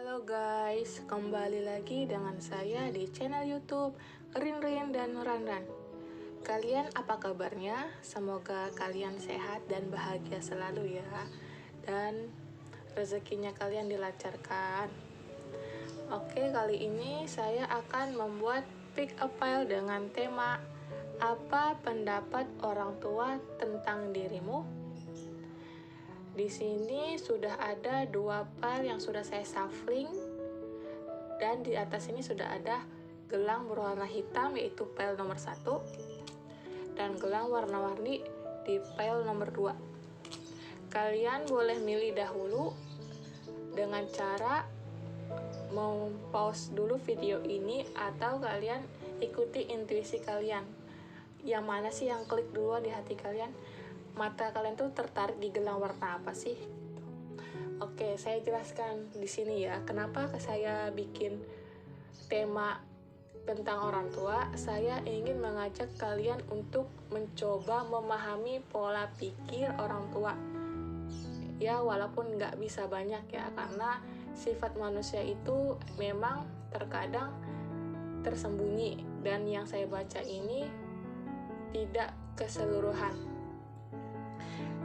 Halo guys, kembali lagi dengan saya di channel YouTube Rin dan Ranran. Kalian apa kabarnya? Semoga kalian sehat dan bahagia selalu ya. Dan rezekinya kalian dilancarkan. Oke, kali ini saya akan membuat pick a file dengan tema apa pendapat orang tua tentang dirimu? Di sini sudah ada 2 file yang sudah saya shuffling, dan di atas ini sudah ada gelang berwarna hitam yaitu file nomor 1 dan gelang warna-warni di file nomor 2. Kalian boleh milih dahulu dengan cara mau pause dulu video ini atau kalian ikuti intuisi kalian. Yang mana sih yang klik duluan di hati kalian? Mata kalian tuh tertarik di gelang warna apa sih? Oke, saya jelaskan di sini ya, kenapa saya bikin tema tentang orang tua. Saya ingin mengajak kalian untuk mencoba memahami pola pikir orang tua. Ya, walaupun nggak bisa banyak ya, karena sifat manusia itu memang terkadang tersembunyi, dan yang saya baca ini tidak keseluruhan.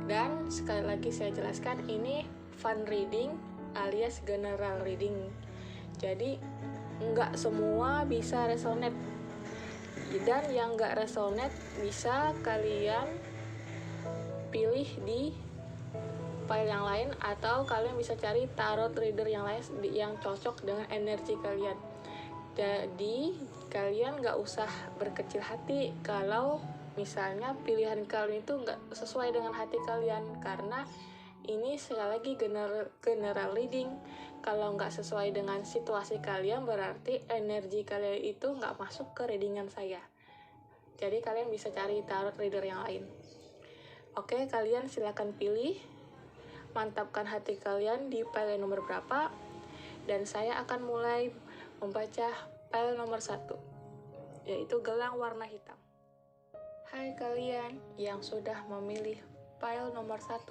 Dan sekali lagi saya jelaskan, ini fun reading alias general reading. Jadi nggak semua bisa resonate, dan yang nggak resonate bisa kalian pilih di file yang lain, atau kalian bisa cari tarot reader yang lain yang cocok dengan energi kalian. Jadi kalian nggak usah berkecil hati kalau misalnya pilihan kalian itu nggak sesuai dengan hati kalian, karena ini sekali lagi general reading. Kalau nggak sesuai dengan situasi kalian, berarti energi kalian itu nggak masuk ke readingan saya. Jadi kalian bisa cari tarot reader yang lain. Oke, kalian silakan pilih, mantapkan hati kalian di file nomor berapa, dan saya akan mulai membaca file nomor 1, yaitu gelang warna hitam. Hai kalian yang sudah memilih file nomor 1,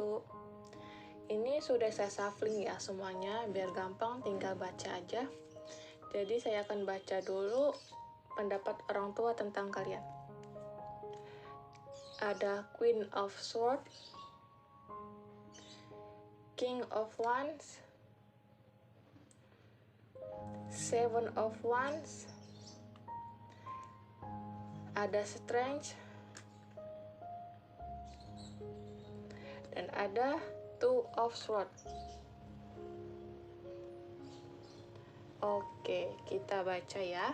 ini sudah saya shuffling ya semuanya, biar gampang tinggal baca aja. Jadi saya akan baca dulu pendapat orang tua tentang kalian. Ada Queen of Swords, King of Wands, Seven of Wands, ada Strength, dan ada Two of Swords. Oke, kita baca ya.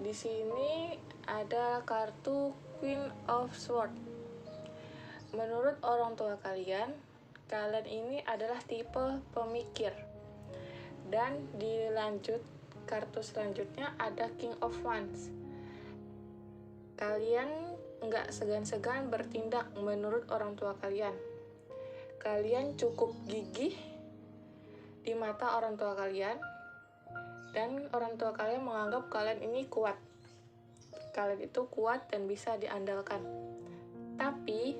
Di sini ada kartu Queen of Swords. Menurut orang tua kalian ini adalah tipe pemikir. Dan dilanjut kartu selanjutnya ada King of Wands. Kalian nggak segan-segan bertindak menurut orang tua kalian. Kalian cukup gigih di mata orang tua kalian, dan orang tua kalian menganggap kalian ini kuat. Kalian itu kuat dan bisa diandalkan. Tapi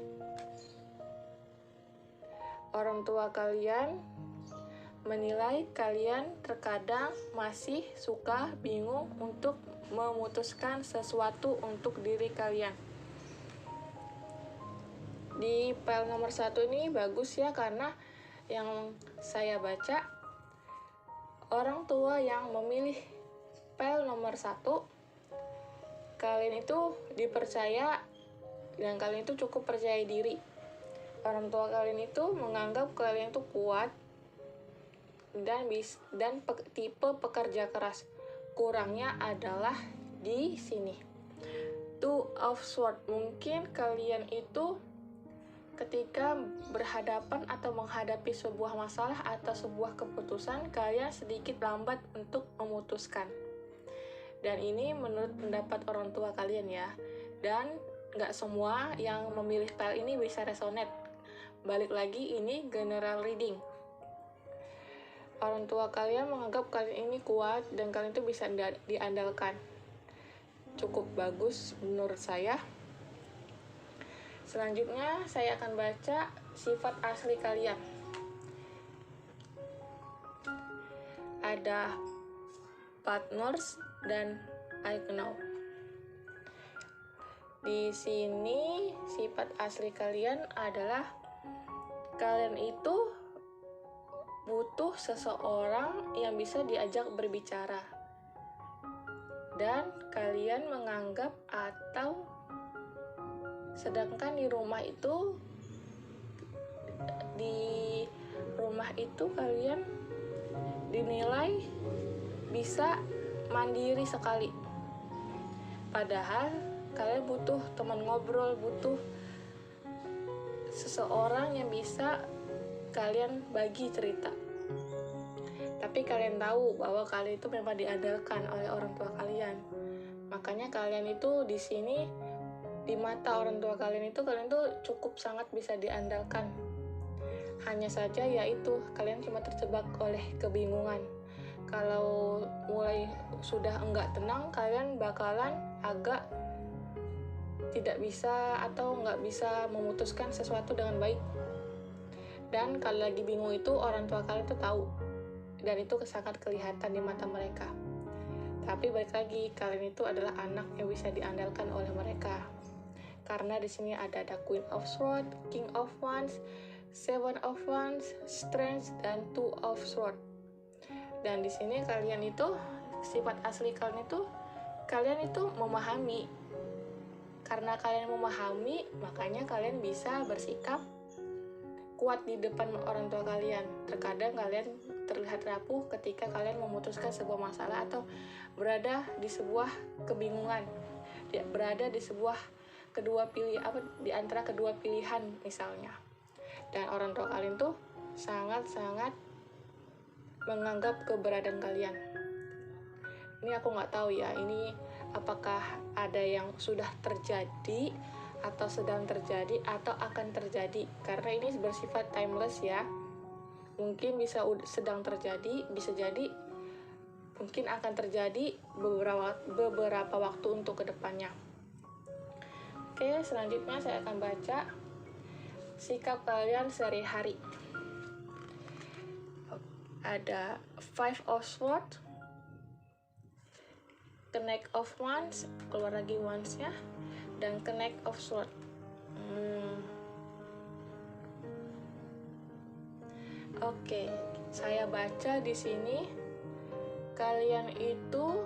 orang tua kalian menilai kalian terkadang masih suka bingung untuk memutuskan sesuatu untuk diri kalian. Di file nomor 1 ini bagus ya, karena yang saya baca, orang tua yang memilih file nomor 1, kalian itu dipercaya dan kalian itu cukup percaya diri. Orang tua kalian itu menganggap kalian itu kuat dan tipe pekerja keras. Kurangnya adalah di sini, Two of Swords. Mungkin kalian itu ketika berhadapan atau menghadapi sebuah masalah atau sebuah keputusan, kalian sedikit lambat untuk memutuskan. Dan ini menurut pendapat orang tua kalian ya. Dan nggak semua yang memilih file ini bisa resonate. Balik lagi, ini general reading. Orang tua kalian menganggap kalian ini kuat dan kalian itu bisa diandalkan. Cukup bagus menurut saya. Selanjutnya saya akan baca sifat asli kalian. ada partners dan I know. Di sini sifat asli kalian adalah kalian itu butuh seseorang yang bisa diajak berbicara. Dan kalian menganggap atau sedangkan di rumah itu kalian dinilai bisa mandiri sekali. Padahal kalian butuh teman ngobrol, butuh seseorang yang bisa kalian bagi cerita. Tapi kalian tahu bahwa kalian itu memang diandalkan oleh orang tua kalian. Makanya kalian itu di sini di mata orang tua kalian tuh cukup sangat bisa diandalkan. Hanya saja yaitu kalian cuma terjebak oleh kebingungan. Kalau mulai sudah enggak tenang, kalian bakalan agak tidak bisa atau nggak bisa memutuskan sesuatu dengan baik. Dan kalau lagi bingung itu orang tua kalian tuh tahu, dan itu sangat kelihatan di mata mereka. Tapi balik lagi, kalian itu adalah anak yang bisa diandalkan oleh mereka. Karena di sini ada Queen of Swords, King of Wands, Seven of Wands, Strength, dan Two of Swords. Dan di sini kalian itu sifat asli kalian itu memahami. Karena kalian memahami, makanya kalian bisa bersikap kuat di depan orang tua kalian. Terkadang kalian terlihat rapuh ketika kalian memutuskan sebuah masalah atau berada di sebuah kebingungan, berada di sebuah di antara kedua pilihan misalnya. Dan orang tua kalian tuh sangat-sangat menganggap keberadaan kalian. Ini aku nggak tahu ya, ini apakah ada yang sudah terjadi atau sedang terjadi atau akan terjadi, karena ini bersifat timeless ya. Mungkin bisa sedang terjadi, bisa jadi mungkin akan terjadi beberapa waktu untuk kedepannya. Oke, selanjutnya saya akan baca sikap kalian sehari-hari. Ada Five of Swords, Connect of Wands, keluar lagi Wands-nya, dan Connect of Swords. Oke, saya baca di sini kalian itu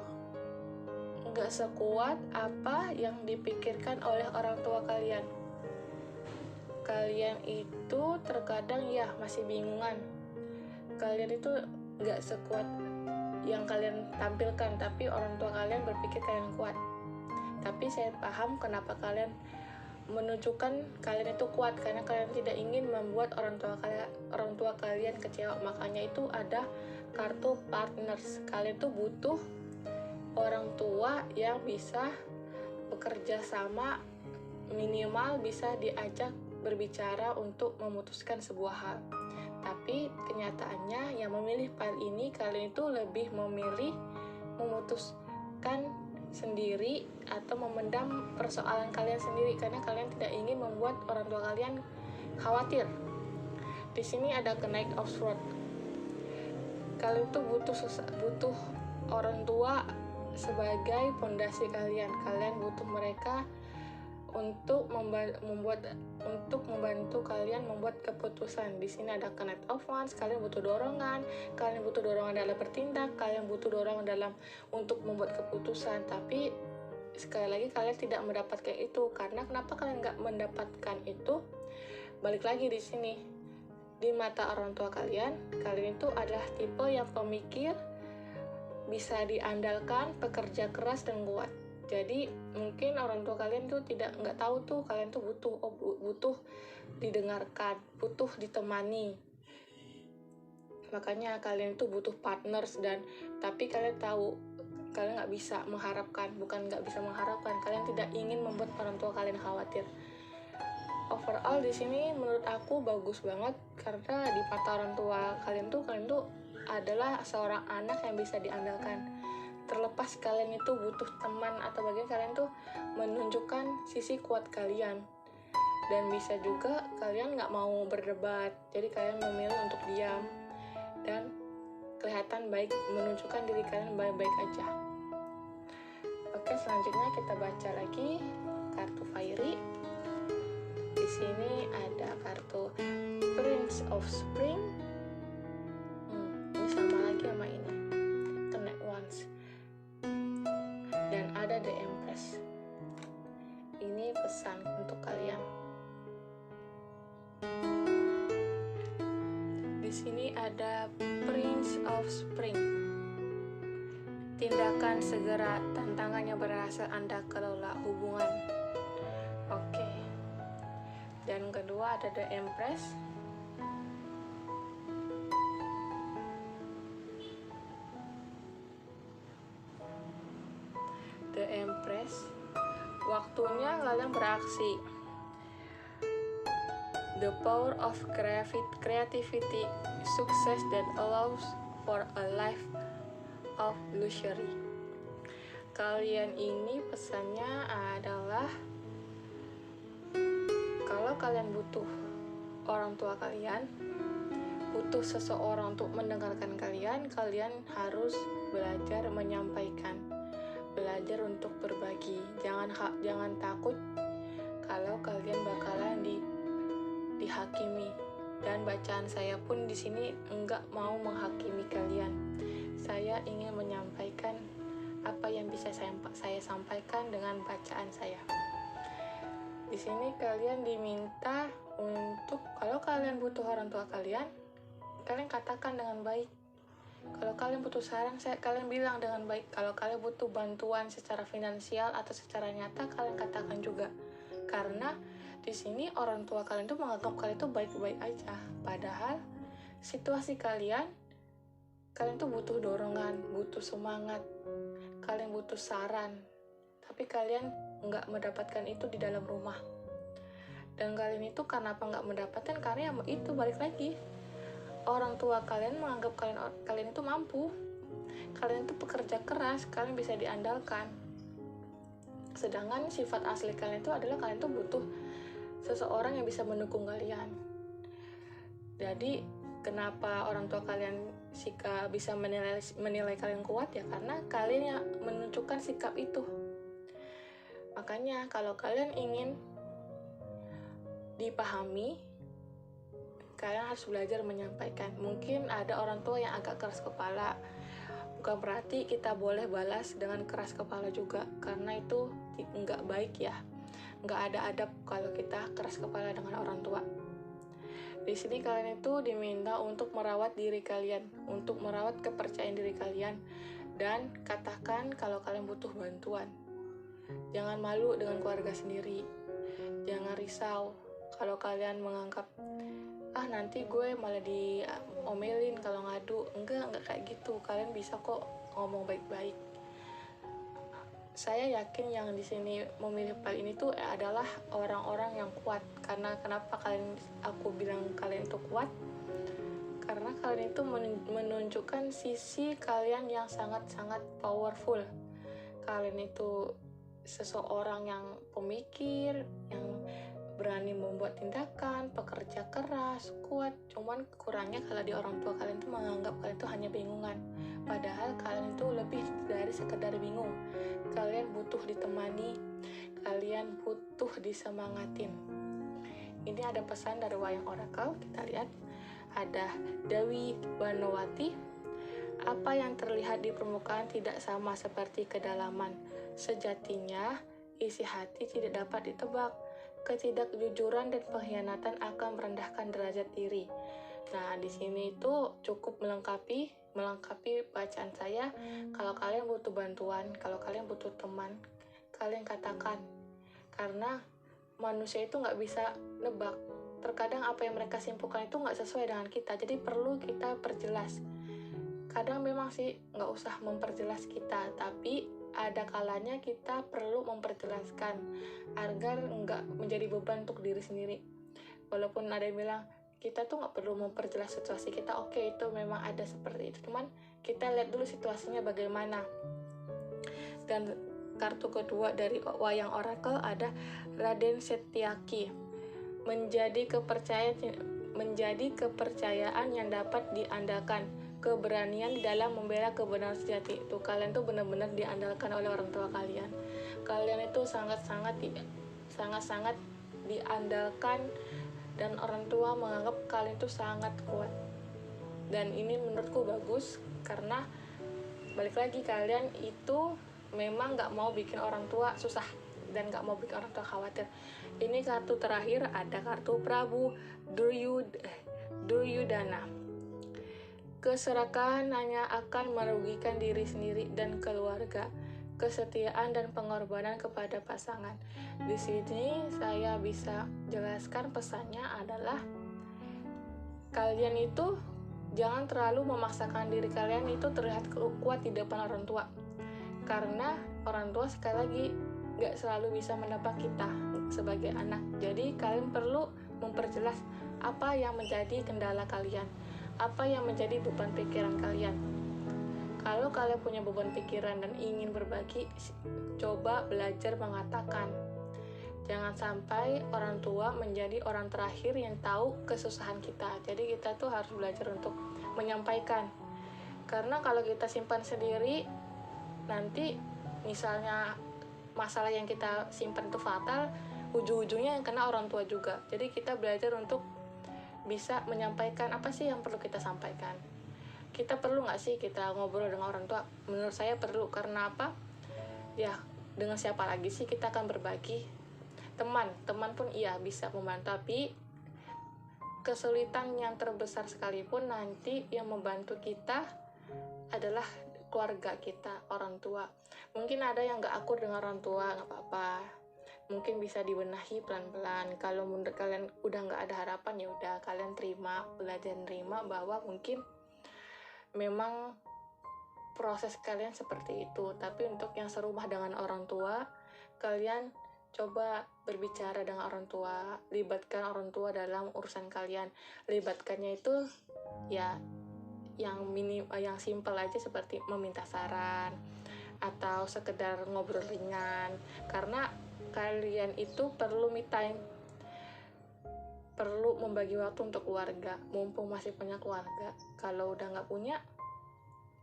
nggak sekuat apa yang dipikirkan oleh orang tua kalian. Kalian itu terkadang ya masih bingungan. Kalian itu nggak sekuat yang kalian tampilkan, tapi orang tua kalian berpikir kalian kuat. Tapi saya paham kenapa kalian menunjukkan kalian itu kuat, karena kalian tidak ingin membuat orang tua kalian kecewa. Makanya itu ada kartu partners. Kalian tuh butuh orang tua yang bisa bekerja sama, minimal bisa diajak berbicara untuk memutuskan sebuah hal. Tapi kenyataannya yang memilih file ini, kalian itu lebih memilih memutuskan sendiri atau memendam persoalan kalian sendiri, karena kalian tidak ingin membuat orang tua kalian khawatir. Di sini ada Knight of Swords. Kalian tuh butuh orang tua sebagai fondasi kalian. Kalian butuh mereka untuk membantu kalian membuat keputusan. Di sini ada Knight of Wands. Kalian butuh dorongan dalam bertindak, kalian butuh dorongan dalam untuk membuat keputusan. Tapi sekali lagi kalian tidak mendapatkan itu. Karena kenapa kalian nggak mendapatkan itu? Balik lagi di sini, di mata orang tua kalian itu adalah tipe yang pemikir, bisa diandalkan, pekerja keras dan kuat. Jadi mungkin orang tua kalian tuh nggak tahu tuh kalian tuh butuh didengarkan, butuh ditemani. Makanya kalian tuh butuh partners, tapi kalian tahu kalian nggak bisa mengharapkan, kalian tidak ingin membuat orang tua kalian khawatir. Overall di sini menurut aku bagus banget, karena di mata orang tua kalian tuh adalah seorang anak yang bisa diandalkan. Terlepas kalian itu butuh teman atau bagaimana, kalian tuh menunjukkan sisi kuat kalian. Dan bisa juga kalian nggak mau berdebat, jadi kalian memilih untuk diam. Dan kelihatan baik, menunjukkan diri kalian baik-baik aja. Oke, selanjutnya kita baca lagi kartu Fairy. Di sini ada kartu Prince of Spring. Ini sama lagi sama ini, Connect Once. Dan ada The Empress. Ini pesan untuk kalian. Di sini ada Prince of Spring. Tindakan segera, tantangannya berhasil Anda kelola hubungan. Oke. Dan kedua ada The Empress. The Empress. Waktunya kalian beraksi. The power of creativity, success that allows for a life of luxury. Kalian ini pesannya adalah kalau kalian butuh orang tua kalian, butuh seseorang untuk mendengarkan kalian, kalian harus belajar menyampaikan, belajar untuk berbagi. Jangan takut kalau kalian bakalan dihakimi. Dan bacaan saya pun di sini enggak mau menghakimi kalian. Saya ingin menyampaikan apa yang bisa saya sampaikan dengan bacaan saya. Di sini kalian diminta untuk, kalau kalian butuh orang tua kalian katakan dengan baik. Kalau kalian butuh saran, kalian bilang dengan baik. Kalau kalian butuh bantuan secara finansial atau secara nyata, kalian katakan juga. Karena di sini orang tua kalian tuh menganggap kalian tuh baik-baik aja. Padahal situasi kalian tuh butuh dorongan, butuh semangat, kalian butuh saran. Tapi kalian nggak mendapatkan itu di dalam rumah. Dan kalian itu kenapa nggak mendapatkan? Karena itu balik lagi. Orang tua kalian menganggap kalian itu mampu. Kalian itu pekerja keras, kalian bisa diandalkan. Sedangkan sifat asli kalian itu adalah kalian tuh butuh seseorang yang bisa mendukung kalian. Jadi kenapa orang tua kalian bisa menilai kalian kuat ya karena kalian yang menunjukkan sikap itu. Makanya kalau kalian ingin dipahami, kalian harus belajar menyampaikan. Mungkin ada orang tua yang agak keras kepala, bukan berarti kita boleh balas dengan keras kepala juga, karena itu nggak baik ya. Nggak ada adab kalau kita keras kepala dengan orang tua. Di sini kalian itu diminta untuk merawat diri kalian, untuk merawat kepercayaan diri kalian, dan katakan kalau kalian butuh bantuan. Jangan malu dengan keluarga sendiri. Jangan risau kalau kalian menganggap nanti gue malah diomelin kalau ngadu. Enggak kayak gitu. Kalian bisa kok ngomong baik-baik. Saya yakin yang di sini memilih file ini tuh adalah orang-orang yang kuat. Karena kenapa aku bilang kalian itu kuat? Karena kalian itu menunjukkan sisi kalian yang sangat-sangat powerful. Kalian itu seseorang yang pemikir, yang berani membuat tindakan, pekerja keras, kuat. Cuman kurangnya kalau di orang tua kalian tuh menganggap kalian tuh hanya bingungan. Padahal kalian itu lebih dari sekedar bingung. Kalian butuh ditemani, kalian butuh disemangatin. Ini ada pesan dari Wayang Oracle, kita lihat. Ada Dewi Banowati. Apa yang terlihat di permukaan tidak sama seperti kedalaman. Sejatinya, isi hati tidak dapat ditebak. Ketidakjujuran dan pengkhianatan akan merendahkan derajat diri. Nah, di sini itu cukup melengkapi bacaan saya. Kalau kalian butuh bantuan, kalau kalian butuh teman, kalian katakan. Karena manusia itu nggak bisa nebak. Terkadang apa yang mereka simpulkan itu nggak sesuai dengan kita, jadi perlu kita perjelas. Kadang memang sih nggak usah memperjelas kita, tapi ada kalanya kita perlu memperjelaskan agar nggak menjadi beban untuk diri sendiri. Walaupun ada yang bilang kita tuh nggak perlu memperjelas situasi kita, oke, itu memang ada seperti itu, cuman kita lihat dulu situasinya bagaimana. Dan kartu kedua dari Wayang Oracle ada Raden Setyaki. Menjadi kepercayaan yang dapat diandalkan, keberanian di dalam membela kebenaran sejati. Tuh, kalian tuh benar-benar diandalkan oleh orang tua kalian. Kalian itu sangat-sangat diandalkan, dan orang tua menganggap kalian tuh sangat kuat. Dan ini menurutku bagus, karena balik lagi, kalian itu memang gak mau bikin orang tua susah dan gak mau bikin orang tua khawatir. Ini kartu terakhir, ada kartu Prabu Duryudana. Keserakahan hanya akan merugikan diri sendiri dan keluarga. Kesetiaan dan pengorbanan kepada pasangan. Di sini saya bisa jelaskan pesannya adalah kalian itu jangan terlalu memaksakan diri kalian itu terlihat kuat di depan orang tua. Karena orang tua sekali lagi gak selalu bisa menebak kita sebagai anak. Jadi kalian perlu memperjelas apa yang menjadi kendala kalian, apa yang menjadi beban pikiran kalian. Kalau kalian punya beban pikiran dan ingin berbagi, coba belajar mengatakan. Jangan sampai orang tua menjadi orang terakhir yang tahu kesusahan kita. Jadi kita tuh harus belajar untuk menyampaikan. Karena kalau kita simpan sendiri, nanti misalnya masalah yang kita simpan itu fatal, ujung-ujungnya yang kena orang tua juga. Jadi kita belajar untuk bisa menyampaikan apa sih yang perlu kita sampaikan. Kita perlu nggak sih kita ngobrol dengan orang tua? Menurut saya perlu. Karena apa? Ya, dengan siapa lagi sih kita akan berbagi? Teman pun iya bisa membantu, tapi kesulitan yang terbesar sekalipun nanti yang membantu kita adalah keluarga kita, orang tua. Mungkin ada yang nggak akur dengan orang tua, nggak apa-apa. Mungkin bisa dibenahi pelan-pelan. Kalau menurut kalian udah nggak ada harapan, ya udah kalian belajar terima bahwa mungkin memang proses kalian seperti itu. Tapi untuk yang serumah dengan orang tua, kalian coba berbicara dengan orang tua, libatkan orang tua dalam urusan kalian. Libatkannya itu ya yang simpel aja, seperti meminta saran atau sekedar ngobrol ringan. Karena kalian itu perlu me time, perlu membagi waktu untuk keluarga, mumpung masih punya keluarga. Kalau udah nggak punya,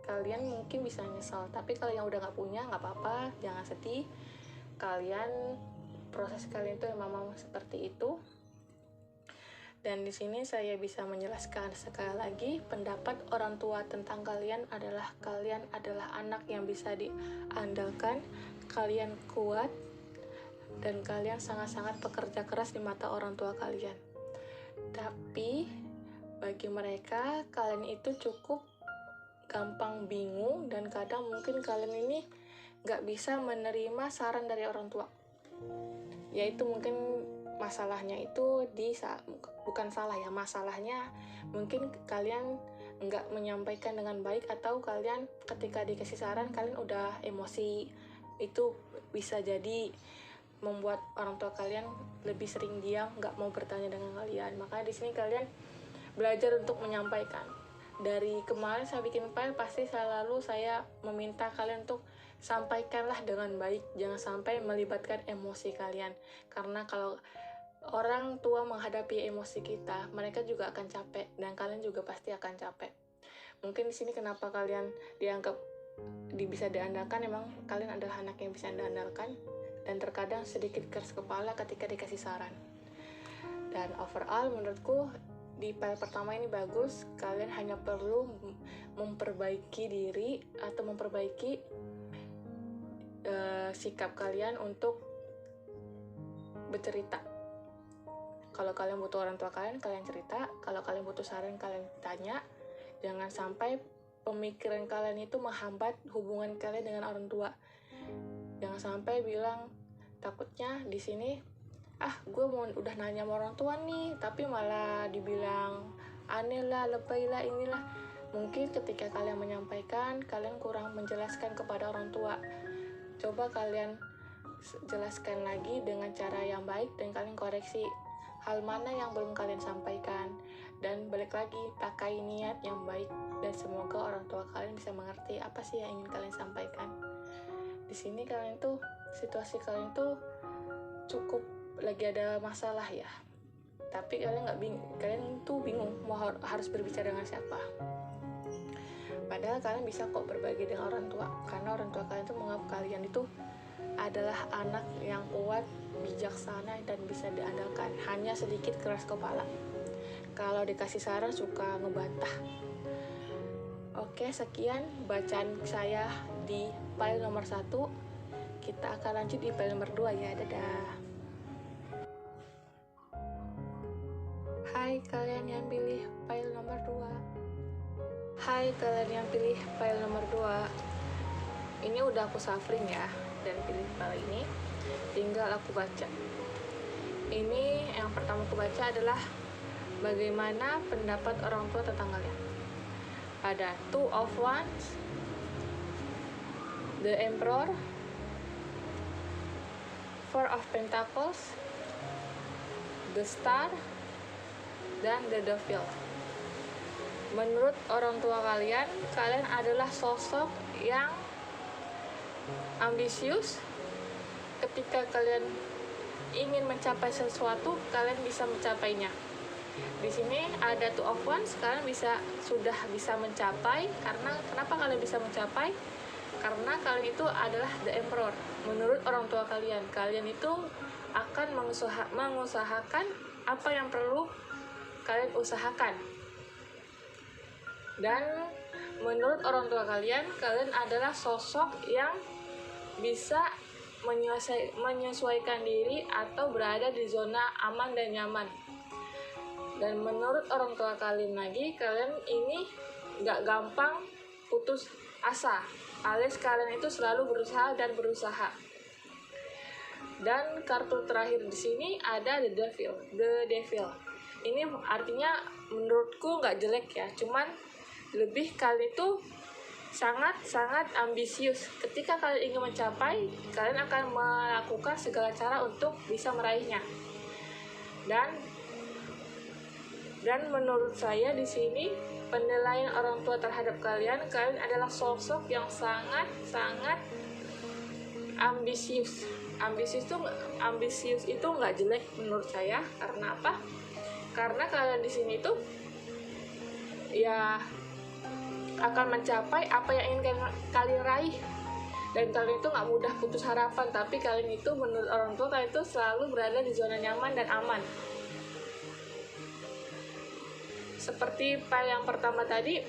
kalian mungkin bisa nyesel. Tapi kalau yang udah nggak punya, nggak apa-apa, jangan sedih. Proses kalian itu memang seperti itu. Dan di sini saya bisa menjelaskan sekali lagi, pendapat orang tua tentang kalian adalah anak yang bisa diandalkan, kalian kuat, dan kalian sangat-sangat pekerja keras di mata orang tua kalian. Tapi bagi mereka, kalian itu cukup gampang bingung, dan kadang mungkin kalian ini gak bisa menerima saran dari orang tua. Yaitu mungkin masalahnya itu masalahnya mungkin kalian nggak menyampaikan dengan baik, atau kalian ketika dikasih saran kalian udah emosi. Itu bisa jadi membuat orang tua kalian lebih sering diam, nggak mau bertanya dengan kalian. Makanya di sini kalian belajar untuk menyampaikan. Dari kemarin saya bikin file, pasti selalu saya meminta kalian untuk sampaikanlah dengan baik, jangan sampai melibatkan emosi kalian. Karena kalau orang tua menghadapi emosi kita, mereka juga akan capek, dan kalian juga pasti akan capek. Mungkin di sini kenapa kalian dianggap bisa diandalkan, memang kalian adalah anak yang bisa diandalkan, dan terkadang sedikit keras kepala ketika dikasih saran. Dan overall menurutku di file pertama ini bagus. Kalian hanya perlu memperbaiki diri atau memperbaiki sikap kalian untuk bercerita. Kalau kalian butuh orang tua kalian cerita. Kalau kalian butuh saran, kalian tanya. Jangan sampai pemikiran kalian itu menghambat hubungan kalian dengan orang tua. Jangan sampai bilang, takutnya di sini, gue udah nanya sama orang tua nih, tapi malah dibilang aneh lah, lebay lah, inilah. Mungkin ketika kalian menyampaikan, kalian kurang menjelaskan kepada orang tua. Coba kalian jelaskan lagi dengan cara yang baik, dan kalian koreksi hal mana yang belum kalian sampaikan. Dan balik lagi, pakai niat yang baik, dan semoga orang tua kalian bisa mengerti apa sih yang ingin kalian sampaikan. Di sini kalian tuh, situasi kalian tuh cukup lagi ada masalah ya, tapi kalian tuh bingung mau harus berbicara dengan siapa. Padahal kalian bisa kok berbagi dengan orang tua, karena orang tua kalian itu menganggap kalian itu adalah anak yang kuat, bijaksana, dan bisa diandalkan. Hanya sedikit keras kepala. Kalau dikasih saran suka ngebantah. Oke, sekian bacaan saya di file nomor 1. Kita akan lanjut di file nomor 2 ya. Dadah. Hai kalian yang pilih file nomor 2. Hai kalian yang pilih file nomor 2. Ini udah aku shuffling ya, dan pilih file ini. Tinggal aku baca. Ini yang pertama aku baca adalah bagaimana pendapat orang tua tentang kalian. Ada Two of Wands, The Emperor, Four of Pentacles, The Star, dan The Devil. Menurut orang tua kalian, kalian adalah sosok yang ambisius. Ketika kalian ingin mencapai sesuatu, kalian bisa mencapainya. Di sini ada Two of Wands, kalian sudah bisa mencapai. Karena kenapa kalian bisa mencapai? Karena kalian itu adalah The Emperor. Menurut orang tua kalian itu akan mengusahakan apa yang perlu kalian usahakan. Dan menurut orang tua kalian adalah sosok yang bisa menyesuaikan diri atau berada di zona aman dan nyaman. Dan menurut orang tua kalian lagi, kalian ini gak gampang putus asa, alias kalian itu selalu berusaha dan berusaha. Dan kartu terakhir di sini ada The Devil. Ini artinya menurutku gak jelek ya, cuman lebih kalian itu sangat ambisius. Ketika kalian ingin mencapai, kalian akan melakukan segala cara untuk bisa meraihnya. Dan menurut saya di sini penilaian orang tua terhadap kalian adalah sosok yang sangat ambisius. Ambisius itu nggak jelek menurut saya. Karena apa? Karena kalian di sini tuh ya akan mencapai apa yang ingin kalian raih. Dan kalian itu nggak mudah putus harapan, tapi kalian itu menurut orang tua kalian itu selalu berada di zona nyaman dan aman. Seperti file yang pertama tadi,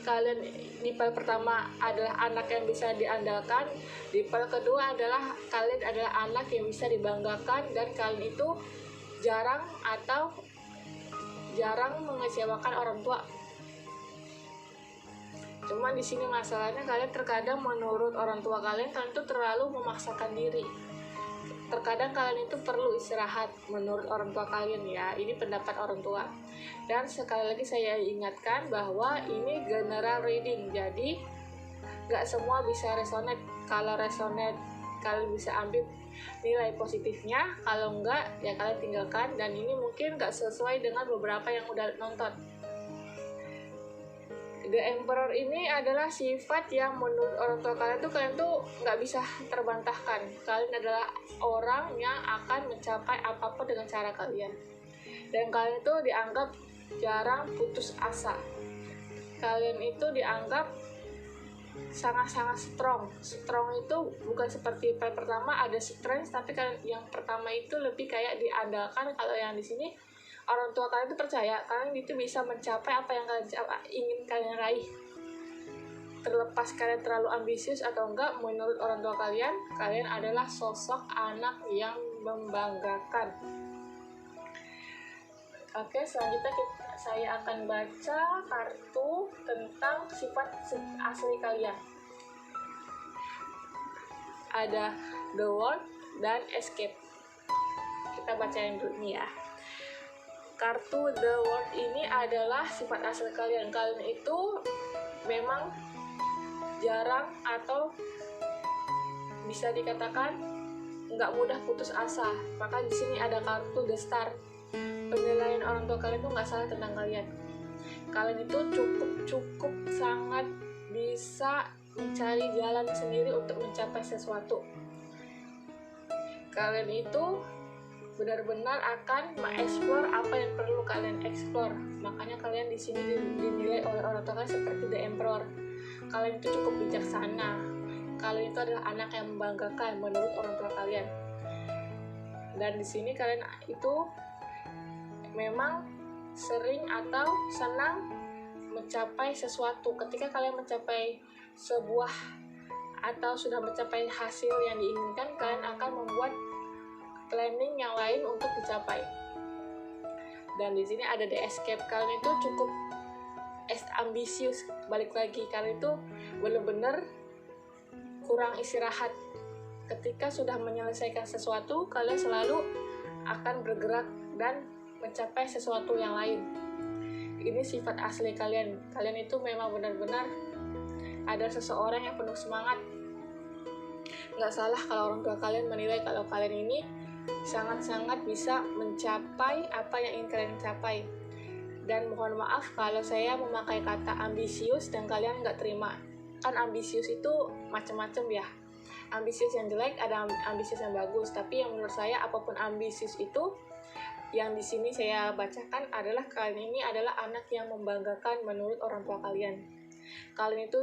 kalian di file pertama adalah anak yang bisa diandalkan, di file kedua adalah kalian adalah anak yang bisa dibanggakan, dan kalian itu jarang mengecewakan orang tua. Cuman di sini masalahnya kalian terkadang menurut orang tua kalian itu terlalu memaksakan diri. Terkadang kalian itu perlu istirahat menurut orang tua kalian ya. Ini pendapat orang tua. Dan sekali lagi saya ingatkan bahwa ini general reading. Jadi gak semua bisa resonate. Kalau resonate kalian bisa ambil nilai positifnya. Kalau enggak ya kalian tinggalkan. Dan ini mungkin gak sesuai dengan beberapa yang udah nonton. The Emperor ini adalah sifat yang menurut orang tua kalian tuh nggak bisa terbantahkan. Kalian adalah orang yang akan mencapai apapun dengan cara kalian. Dan kalian itu dianggap jarang putus asa. Kalian itu dianggap sangat-sangat strong. Strong itu bukan seperti file pertama ada strength, tapi kalian yang pertama itu lebih kayak diandalkan. Kalau yang di sini orang tua kalian itu percaya kalian itu bisa mencapai apa yang kalian ingin kalian raih. Terlepas kalian terlalu ambisius atau enggak, menurut orang tua kalian adalah sosok anak yang membanggakan. Oke, selanjutnya saya akan baca kartu tentang sifat asli kalian. Ada The World dan Escape. Kita bacain dulu nih ya. Kartu The World ini adalah sifat asli kalian. Kalian itu memang jarang atau bisa dikatakan nggak mudah putus asa. Maka di sini ada kartu The Star. Penilaian orang tua kalian itu nggak salah tentang kalian. Kalian itu cukup sangat bisa mencari jalan sendiri untuk mencapai sesuatu. Kalian itu benar-benar akan mengeksplor apa yang perlu kalian eksplor. Makanya kalian di sini dinilai oleh orang tua kalian seperti the emperor. Kalian itu cukup bijaksana. Kalian itu adalah anak yang membanggakan menurut orang tua kalian. Dan di sini kalian itu memang sering atau senang mencapai sesuatu. Ketika kalian mencapai sebuah atau sudah mencapai hasil yang diinginkan, kalian akan membuat planning yang lain untuk dicapai. Dan di sini ada the escape. Kalian itu cukup ambisius. Balik lagi, kalian itu benar-benar kurang istirahat. Ketika sudah menyelesaikan sesuatu, kalian selalu akan bergerak dan mencapai sesuatu yang lain. Ini sifat asli kalian. Kalian itu memang benar-benar ada seseorang yang penuh semangat. Nggak salah kalau orang tua kalian menilai kalau kalian ini sangat-sangat bisa mencapai apa yang ingin kalian capai. Dan mohon maaf kalau saya memakai kata ambisius dan kalian nggak terima. Kan ambisius itu macam-macam ya. Ambisius yang jelek, ada ambisius yang bagus. Tapi yang menurut saya apapun ambisius itu, yang di sini saya bacakan adalah kalian ini adalah anak yang membanggakan menurut orang tua kalian. Kalian itu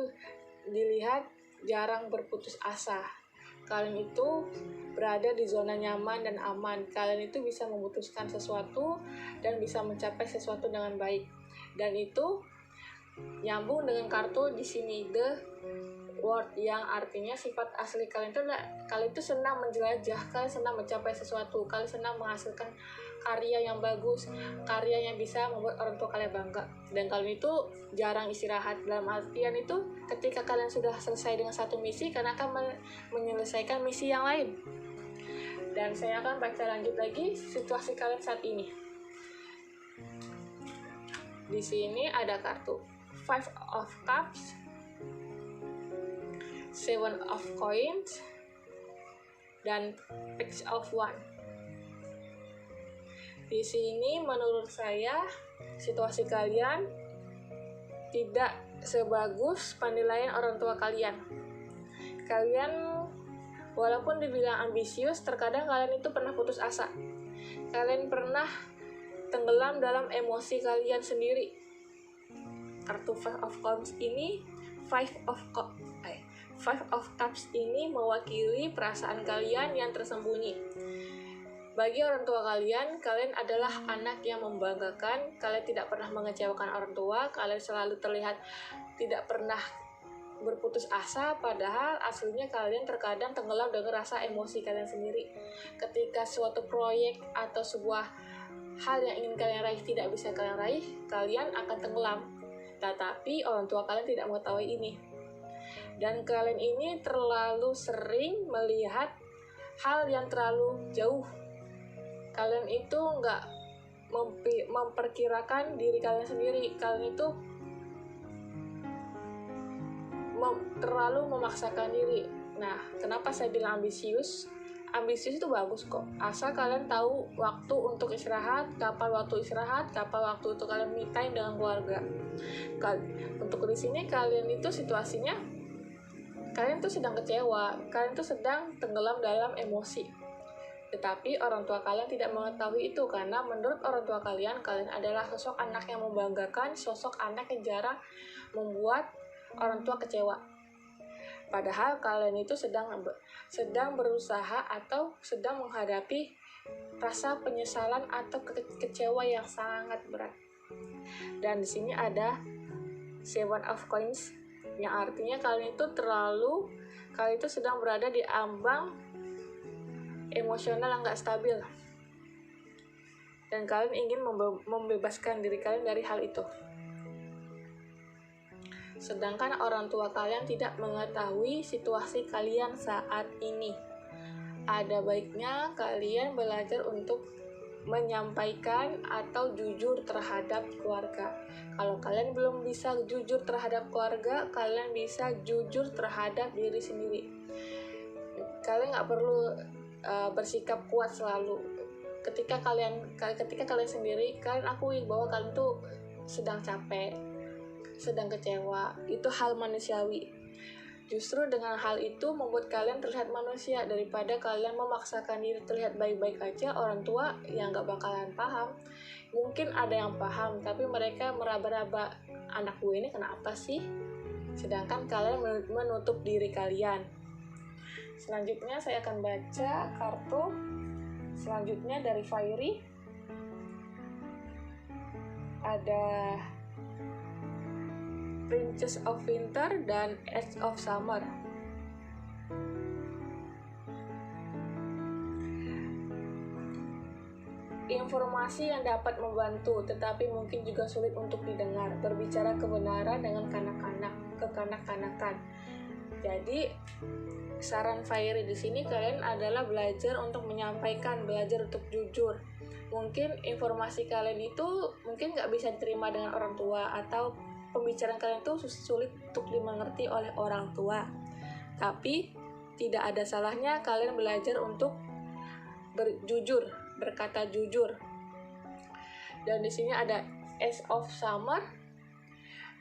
dilihat jarang berputus asa. Kalian itu berada di zona nyaman dan aman. Kalian itu bisa memutuskan sesuatu dan bisa mencapai sesuatu dengan baik. Dan itu nyambung dengan kartu di sini, the World, yang artinya sifat asli kalian itu adalah kalian itu senang menjelajah, kalian senang mencapai sesuatu, kalian senang menghasilkan karya yang bagus, karya yang bisa membuat orang tua kalian bangga. Dan kalian itu jarang istirahat. Dalam artian itu ketika kalian sudah selesai dengan satu misi, kalian akan menyelesaikan misi yang lain. Dan saya akan baca lanjut lagi situasi kalian saat ini. Di sini ada kartu Five of Cups, Seven of Coins, dan Page of Wands. Di sini menurut saya situasi kalian tidak sebagus penilaian orang tua kalian. Kalian walaupun dibilang ambisius, terkadang kalian itu pernah putus asa. Kalian pernah tenggelam dalam emosi kalian sendiri. Kartu Five of Cups ini, Five of Cups ini mewakili perasaan kalian yang tersembunyi. Bagi orang tua kalian, kalian adalah anak yang membanggakan. Kalian tidak pernah mengecewakan orang tua. Kalian selalu terlihat tidak pernah berputus asa, padahal aslinya kalian terkadang tenggelam dengan rasa emosi kalian sendiri. Ketika suatu proyek atau sebuah hal yang ingin kalian raih tidak bisa kalian raih, kalian akan tenggelam. Tetapi orang tua kalian tidak mengetahui ini. Dan kalian ini terlalu sering melihat hal yang terlalu jauh. Kalian itu nggak memperkirakan diri kalian sendiri. Kalian itu terlalu memaksakan diri. Nah, kenapa saya bilang ambisius? Ambisius itu bagus kok. Asal kalian tahu waktu untuk istirahat, kapan waktu istirahat, kapan waktu untuk kalian me time dengan keluarga. Untuk di sini kalian itu situasinya, kalian tuh sedang kecewa, kalian tuh sedang tenggelam dalam emosi. Tetapi orang tua kalian tidak mengetahui itu, karena menurut orang tua kalian, kalian adalah sosok anak yang membanggakan, sosok anak yang jarang membuat orang tua kecewa. Padahal kalian itu sedang berusaha atau sedang menghadapi rasa penyesalan atau kecewa yang sangat berat. Dan di sini ada Seven of Coins, yang artinya kalian itu sedang berada di ambang emosional yang gak stabil, dan kalian ingin membebaskan diri kalian dari hal itu. Sedangkan orang tua kalian tidak mengetahui situasi kalian saat ini. Ada baiknya kalian belajar untuk menyampaikan atau jujur terhadap keluarga. Kalau kalian belum bisa jujur terhadap keluarga, kalian bisa jujur terhadap diri sendiri. Kalian gak perlu bersikap kuat selalu. Ketika kalian sendiri, kalian akui bahwa kalian tuh sedang capek, sedang kecewa. Itu hal manusiawi. Justru dengan hal itu membuat kalian terlihat manusia daripada kalian memaksakan diri terlihat baik-baik aja. Orang tua yang gak bakalan paham. Mungkin ada yang paham, tapi mereka meraba-raba, anak gue ini kenapa sih? Sedangkan kalian menutup diri kalian. Selanjutnya saya akan baca kartu selanjutnya dari Fairy. Ada Princess of Winter dan Edge of Summer. Informasi yang dapat membantu, tetapi mungkin juga sulit untuk didengar. Berbicara kebenaran dengan kekanak-kanakan. Jadi, saran Fairy di sini kalian adalah belajar untuk menyampaikan, belajar untuk jujur. Mungkin informasi kalian itu mungkin nggak bisa diterima dengan orang tua, atau pembicaraan kalian itu sulit untuk dimengerti oleh orang tua. Tapi tidak ada salahnya kalian belajar untuk berkata jujur. Dan di sini ada Ace of Summer,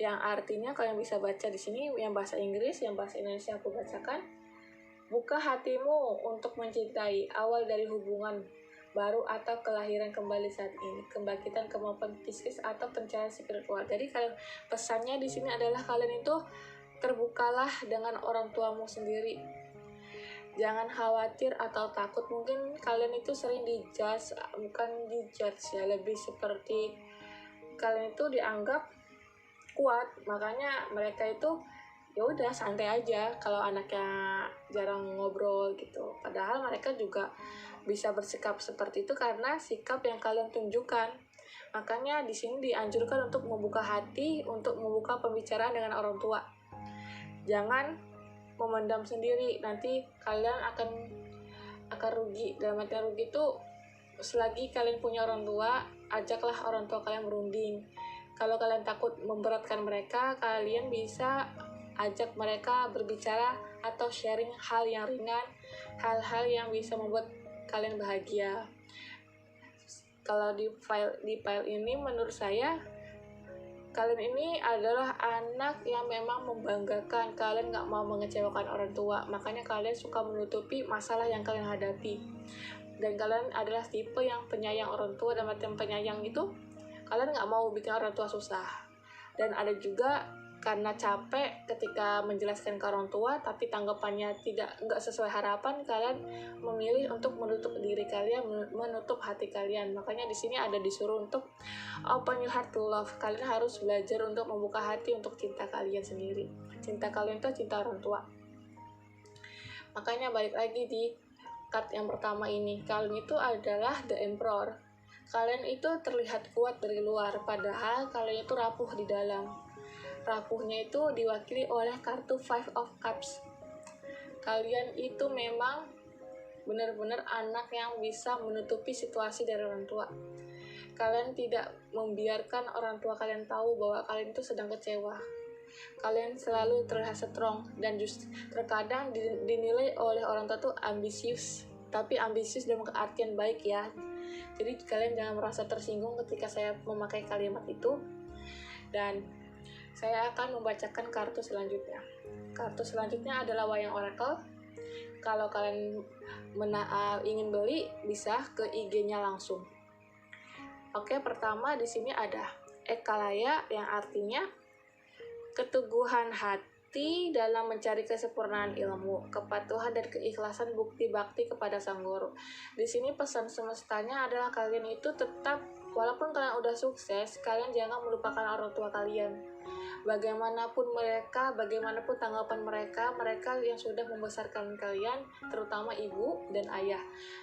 yang artinya kalian bisa baca di sini yang bahasa Inggris, yang bahasa Indonesia aku bacakan. Buka hatimu untuk mencintai, awal dari hubungan baru atau kelahiran kembali saat ini, kebangkitan kemampuan psikis atau pencahayaan spiritual. Jadi kalian, pesannya di sini adalah kalian itu terbukalah dengan orang tuamu sendiri. Jangan khawatir atau takut. Mungkin kalian itu sering dijudge, bukan dijudge ya, lebih seperti kalian itu dianggap kuat, makanya mereka itu ya udah santai aja kalau anaknya jarang ngobrol gitu. Padahal mereka juga bisa bersikap seperti itu karena sikap yang kalian tunjukkan. Makanya di sini dianjurkan untuk membuka hati, untuk membuka pembicaraan dengan orang tua. Jangan memendam sendiri, nanti kalian akan rugi. Dalam artian rugi itu, selagi kalian punya orang tua, ajaklah orang tua kalian berunding. Kalau kalian takut memberatkan mereka, kalian bisa ajak mereka berbicara atau sharing hal yang ringan, hal-hal yang bisa membuat kalian bahagia. Kalau di file ini menurut saya, kalian ini adalah anak yang memang membanggakan. Kalian gak mau mengecewakan orang tua, makanya kalian suka menutupi masalah yang kalian hadapi. Dan kalian adalah tipe yang penyayang orang tua. Dan artian penyayang itu, kalian gak mau bikin orang tua susah. Dan ada juga karena capek ketika menjelaskan ke orang tua, tapi tanggapannya nggak sesuai harapan, kalian memilih untuk menutup diri kalian, menutup hati kalian. Makanya di sini ada disuruh untuk open your heart to love. Kalian harus belajar untuk membuka hati untuk cinta kalian sendiri. Cinta kalian itu cinta orang tua. Makanya balik lagi di card yang pertama ini, kalian itu adalah the emperor. Kalian itu terlihat kuat dari luar, padahal kalian itu rapuh di dalam. Rapuhnya itu diwakili oleh kartu Five of Cups. Kalian itu memang benar-benar anak yang bisa menutupi situasi dari orang tua. Kalian tidak membiarkan orang tua kalian tahu bahwa kalian itu sedang kecewa. Kalian selalu terlihat strong, dan justru terkadang dinilai oleh orang tua tuh ambisius. Tapi ambisius dalam artian baik ya. Jadi kalian jangan merasa tersinggung ketika saya memakai kalimat itu. Dan saya akan membacakan kartu selanjutnya. Kartu selanjutnya adalah Wayang Oracle. Kalau kalian ingin beli, bisa ke IG-nya langsung. Oke, pertama di sini ada Ekalaya, yang artinya keteguhan hati dalam mencari kesempurnaan ilmu, kepatuhan dan keikhlasan bukti bakti kepada Sang Guru. Di sini pesan semestanya adalah kalian itu tetap, walaupun kalian udah sukses, kalian jangan melupakan orang tua kalian. Bagaimanapun mereka, bagaimanapun tanggapan mereka yang sudah membesarkan kalian, terutama ibu dan ayah.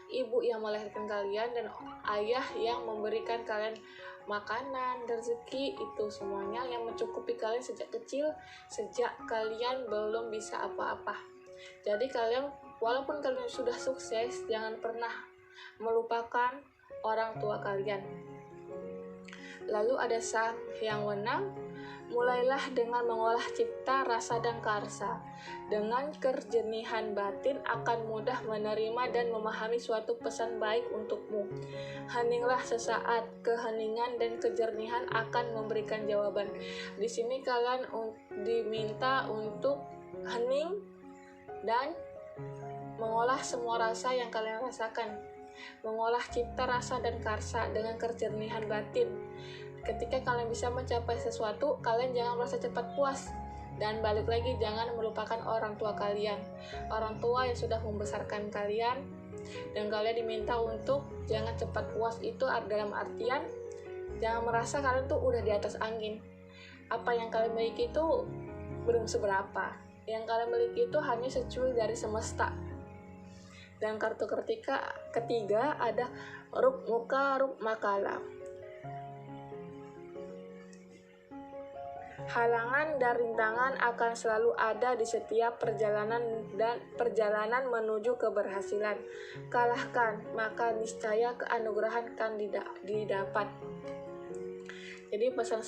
Ibu yang melahirkan kalian dan ayah yang memberikan kalian makanan, rezeki, itu semuanya yang mencukupi kalian sejak kecil, sejak kalian belum bisa apa-apa. Jadi kalian, walaupun kalian sudah sukses, jangan pernah melupakan orang tua kalian. Lalu ada Sang Hyang Wenang. Mulailah dengan mengolah cipta, rasa, dan karsa. Dengan kejernihan batin akan mudah menerima dan memahami suatu pesan baik untukmu. Heninglah sesaat, keheningan dan kejernihan akan memberikan jawaban. Di sini kalian diminta untuk hening dan mengolah semua rasa yang kalian rasakan, mengolah cipta, rasa, dan karsa dengan kejernihan batin. Ketika kalian bisa mencapai sesuatu, kalian jangan merasa cepat puas. Dan balik lagi, jangan melupakan orang tua kalian, orang tua yang sudah membesarkan kalian, dan kalian diminta untuk jangan cepat puas. Itu dalam artian jangan merasa kalian tuh udah di atas angin. Apa yang kalian miliki itu belum seberapa. Yang kalian miliki itu hanya secuil dari semesta. Dan kartu ketiga ada Ruk Muka Ruk Makala. Halangan dan rintangan akan selalu ada di setiap perjalanan menuju keberhasilan. Kalahkan, maka niscaya keanugerahan akan didapat. Jadi pesan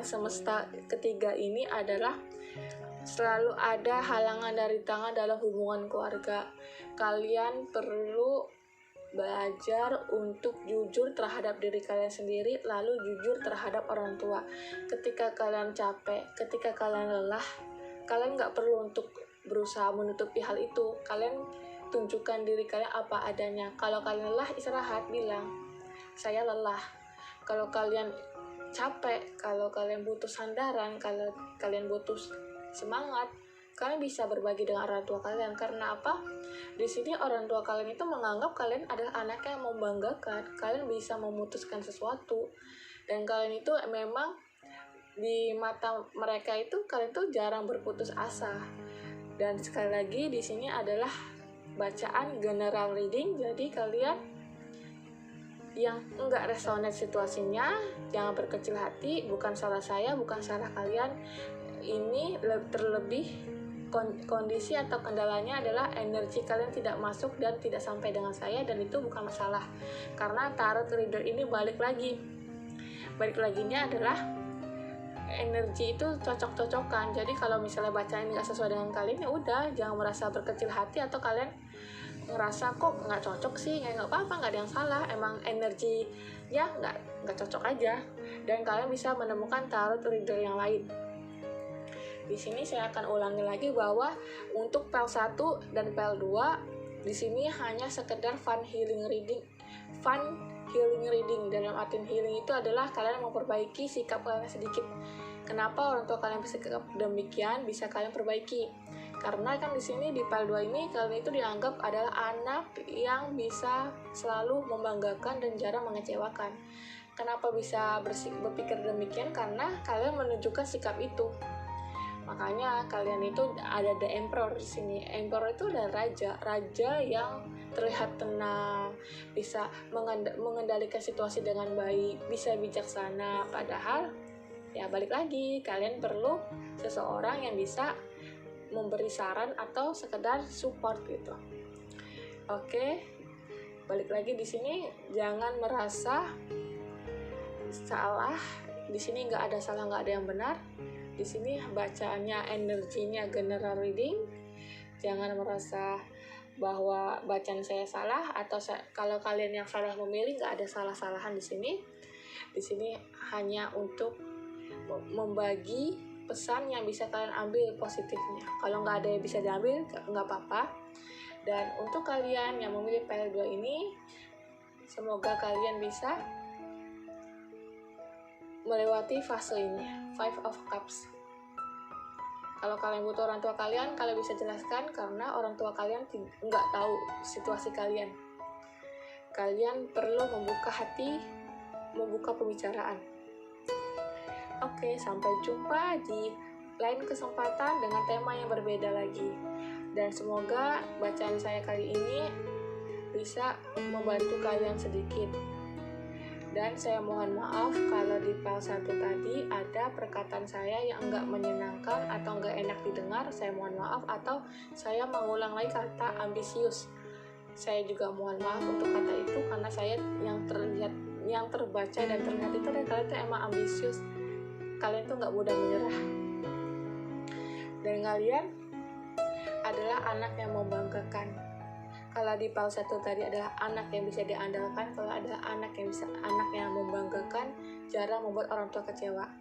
semesta ketiga ini adalah selalu ada halangan dan rintangan dalam hubungan keluarga. Kalian perlu belajar untuk jujur terhadap diri kalian sendiri, lalu jujur terhadap orang tua. Ketika kalian capek, ketika kalian lelah, kalian nggak perlu untuk berusaha menutupi hal itu. Kalian tunjukkan diri kalian apa adanya. Kalau kalian lelah, istirahat, bilang, saya lelah. Kalau kalian capek, kalau kalian butuh sandaran, kalau kalian butuh semangat, kalian bisa berbagi dengan orang tua kalian. Karena apa? Di sini orang tua kalian itu menganggap kalian adalah anak yang membanggakan. Kalian bisa memutuskan sesuatu, dan kalian itu memang di mata mereka itu kalian tuh jarang berputus asa. Dan sekali lagi di sini adalah bacaan general reading. Jadi kalian yang enggak resonate situasinya jangan berkecil hati. Bukan salah saya, bukan salah kalian. Ini terlebih kondisi atau kendalanya adalah energi kalian tidak masuk dan tidak sampai dengan saya, dan itu bukan masalah. Karena tarot reader ini balik laginya adalah energi itu cocok-cocokan. Jadi kalau misalnya bacaan nggak sesuai dengan kalian, ya udah, jangan merasa berkecil hati atau kalian ngerasa kok nggak cocok sih, nggak apa-apa, nggak ada yang salah. Emang energinya nggak cocok aja, dan kalian bisa menemukan tarot reader yang lain. Di sini saya akan ulangi lagi bahwa untuk PEL 1 dan PEL 2 di sini hanya sekedar fun healing reading. Dalam artian healing itu adalah kalian memperbaiki sikap kalian sedikit. Kenapa orang tua kalian bersikap demikian, bisa kalian perbaiki. Karena kan di sini di PEL 2 ini kalian itu dianggap adalah anak yang bisa selalu membanggakan dan jarang mengecewakan. Kenapa bisa berpikir demikian? Karena kalian menunjukkan sikap itu. Makanya kalian itu ada the emperor di sini. Emperor itu adalah raja yang terlihat tenang, bisa mengendalikan situasi dengan baik, bisa bijaksana. Padahal ya balik lagi, kalian perlu seseorang yang bisa memberi saran atau sekedar support gitu. Oke, balik lagi di sini jangan merasa salah. Di sini nggak ada salah, nggak ada yang benar. Di sini bacaannya energinya general reading. Jangan merasa bahwa bacaan saya salah atau kalau kalian yang salah memilih, nggak ada salah-salahan di sini. Di sini hanya untuk membagi pesan yang bisa kalian ambil positifnya. Kalau nggak ada yang bisa diambil, nggak apa-apa. Dan untuk kalian yang memilih PEL 2 ini, semoga kalian bisa melewati fase ini, 5 of Cups. Kalau kalian butuh orang tua kalian bisa jelaskan, karena orang tua kalian nggak tahu situasi kalian. Kalian perlu membuka hati, membuka pembicaraan. Oke, sampai jumpa di lain kesempatan dengan tema yang berbeda lagi. Dan semoga bacaan saya kali ini bisa membantu kalian sedikit. Dan saya mohon maaf kalau di PEL 1 tadi ada perkataan saya yang enggak menyenangkan atau enggak enak didengar. Saya mohon maaf, atau saya mengulang lagi kata ambisius. Saya juga mohon maaf untuk kata itu, karena saya yang terbaca dan terlihat itu adalah kalian itu emang ambisius. Kalian tuh enggak mudah menyerah. Dan kalian adalah anak yang membanggakan. Kalau di PEL 1 tadi adalah anak yang bisa diandalkan, kalau adalah anak yang membanggakan, jarang membuat orang tua kecewa.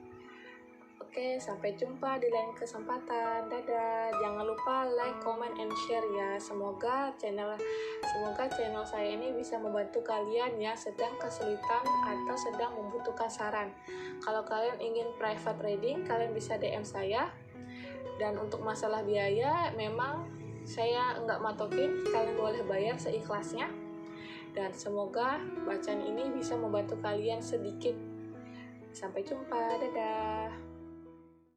Oke, sampai jumpa di lain kesempatan. Dadah. Jangan lupa like, comment, and share ya. Semoga channel saya ini bisa membantu kalian yang sedang kesulitan atau sedang membutuhkan saran. Kalau kalian ingin private reading, kalian bisa DM saya. Dan untuk masalah biaya, memang saya nggak matokin, kalian boleh bayar seikhlasnya. Dan semoga bacaan ini bisa membantu kalian sedikit. Sampai jumpa, dadah.